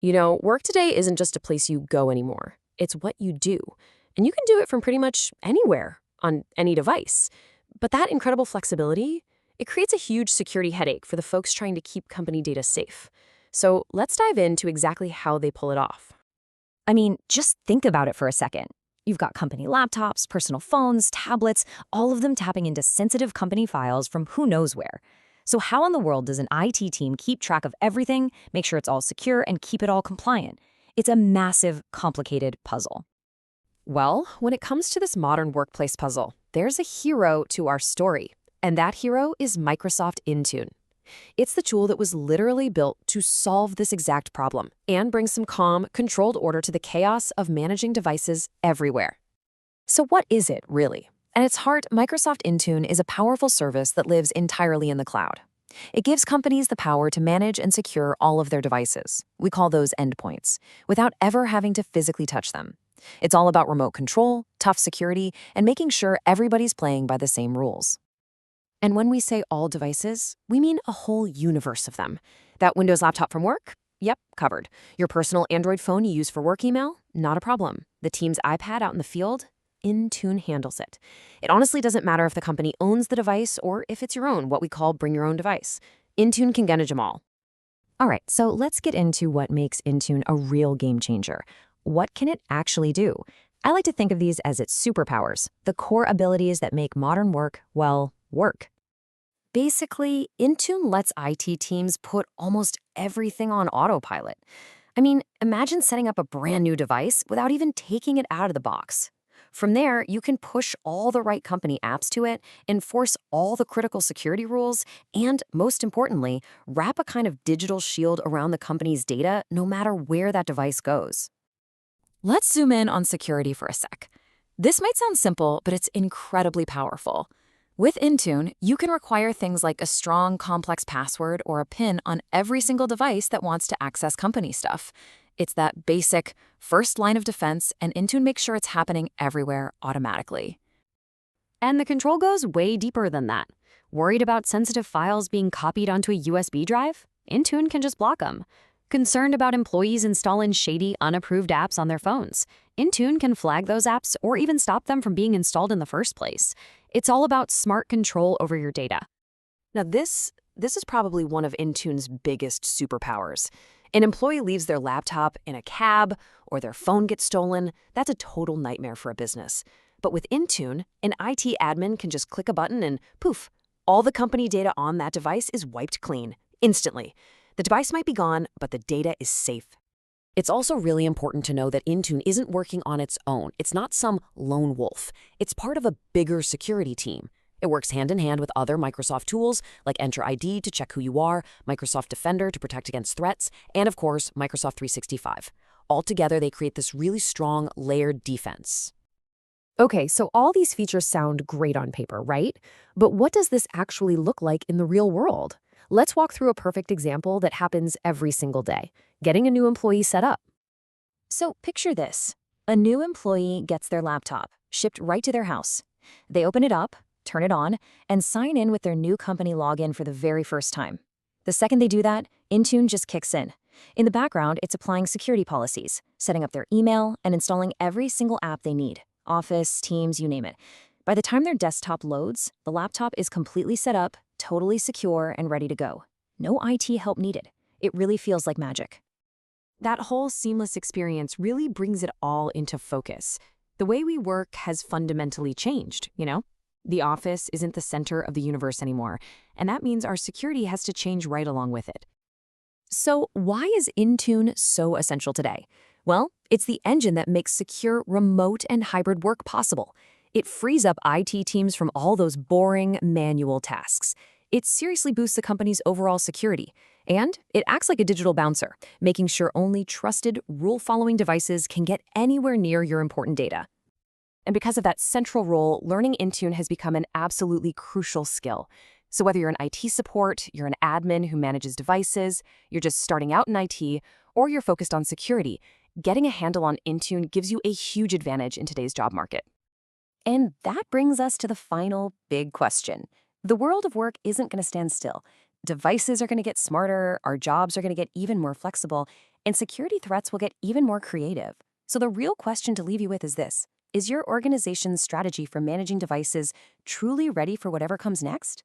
Work today isn't just a place you go anymore. It's what you do. And you can do it from pretty much anywhere on any device. But that incredible flexibility, it creates a huge security headache for the folks trying to keep company data safe. So let's dive into exactly how they pull it off. I mean, just think about it for a second. You've got company laptops, personal phones, tablets, all of them tapping into sensitive company files from who knows where. So how in the world does an IT team keep track of everything, make sure it's all secure, and keep it all compliant? It's a massive, complicated puzzle. Well, when it comes to this modern workplace puzzle, there's a hero to our story. And that hero is Microsoft Intune. It's the tool that was literally built to solve this exact problem and bring some calm, controlled order to the chaos of managing devices everywhere. So what is it, really? At its heart, Microsoft Intune is a powerful service that lives entirely in the cloud. It gives companies the power to manage and secure all of their devices. We call those endpoints, without ever having to physically touch them. It's all about remote control, tough security, and making sure everybody's playing by the same rules. And when we say all devices, we mean a whole universe of them. That Windows laptop from work? Yep, covered. Your personal Android phone you use for work email? Not a problem. The team's iPad out in the field? Intune handles it. It honestly doesn't matter if the company owns the device or if it's your own, what we call bring your own device. Intune can manage them all. All right, so let's get into what makes Intune a real game changer. What can it actually do? I like to think of these as its superpowers, the core abilities that make modern work, well, work. Basically, Intune lets IT teams put almost everything on autopilot. I mean, imagine setting up a brand new device without even taking it out of the box. From there, you can push all the right company apps to it, enforce all the critical security rules, and, most importantly, wrap a kind of digital shield around the company's data no matter where that device goes. Let's zoom in on security for a sec. This might sound simple, but it's incredibly powerful. With Intune, you can require things like a strong, complex password or a PIN on every single device that wants to access company stuff. It's that basic first line of defense, and Intune makes sure it's happening everywhere automatically. And the control goes way deeper than that. Worried about sensitive files being copied onto a USB drive? Intune can just block them. Concerned about employees installing shady, unapproved apps on their phones? Intune can flag those apps or even stop them from being installed in the first place. It's all about smart control over your data. Now this is probably one of Intune's biggest superpowers. An employee leaves their laptop in a cab or their phone gets stolen. That's a total nightmare for a business. But with Intune, an IT admin can just click a button and poof, all the company data on that device is wiped clean, instantly. The device might be gone, but the data is safe. It's also really important to know that Intune isn't working on its own. It's not some lone wolf. It's part of a bigger security team. It works hand in hand with other Microsoft tools like Enter ID to check who you are, Microsoft Defender to protect against threats, and of course, Microsoft 365. Altogether, they create this really strong, layered defense. Okay, so all these features sound great on paper, right? But what does this actually look like in the real world? Let's walk through a perfect example that happens every single day, getting a new employee set up. So picture this. A new employee gets their laptop, shipped right to their house. They open it up, turn it on, and sign in with their new company login for the very first time. The second they do that, Intune just kicks in. In the background, it's applying security policies, setting up their email, and installing every single app they need. Office, Teams, you name it. By the time their desktop loads, the laptop is completely set up, totally secure, and ready to go. No IT help needed. It really feels like magic. That whole seamless experience really brings it all into focus. The way we work has fundamentally changed, The office isn't the center of the universe anymore, and that means our security has to change right along with it. So why is Intune so essential today? Well, it's the engine that makes secure remote and hybrid work possible. It frees up IT teams from all those boring manual tasks. It seriously boosts the company's overall security. And it acts like a digital bouncer, making sure only trusted, rule-following devices can get anywhere near your important data. And because of that central role, learning Intune has become an absolutely crucial skill. So whether you're an IT support, you're an admin who manages devices, you're just starting out in IT, or you're focused on security, getting a handle on Intune gives you a huge advantage in today's job market. And that brings us to the final big question. The world of work isn't going to stand still. Devices are going to get smarter, our jobs are going to get even more flexible, and security threats will get even more creative. So the real question to leave you with is this: is your organization's strategy for managing devices truly ready for whatever comes next?